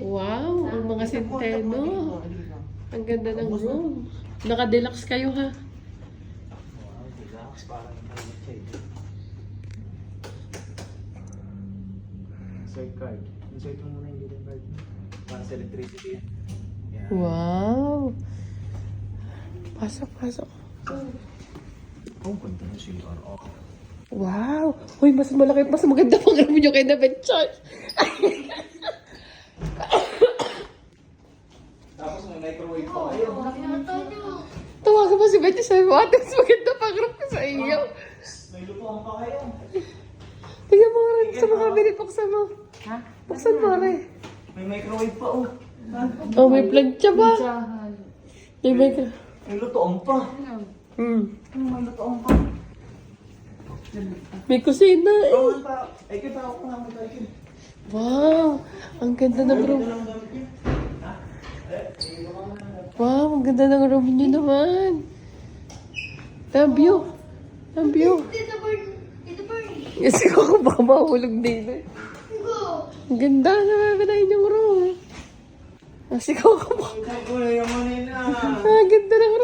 Wow, ang mga senteno. Ang ganda ng room. Naka-deluxe kayo ha. Wow, relax. Parang internet siya eh. Insert card. Insert mo muna yung bilang card. Para sa electricity yan. Yan. Wow. Pasok, pasok. Oh, ganda na CR. Oh. Wow. Uy, mas malaki, mas maganda pang room nyo kay David Charles. Tapos may microwave pa kayo. Tawagan mo si Betty, sabi mo, ate, mas maganda pang room ko sa iyo. May lutuan pa kayo. Tingnan mo rin sa mga binit, buksan mo. Ha? Buksan mo rin. May microwave pa oh. Oh, may plancha ba? May micro. May lutuan pa. May lutoong pa. May kusina eh. Oo, ang tao. Ay, kita ako nga mo tayo. Wow, ang ganda ng room. Ito lang ang gamit yun. Ha? Wow, ang ganda ng room niyo naman. The view. The view. Kasi ako baka mahulog din eh. Ang ganda na yung room. Kasi ako baka... Ito ko na yung manina. Ang ganda ng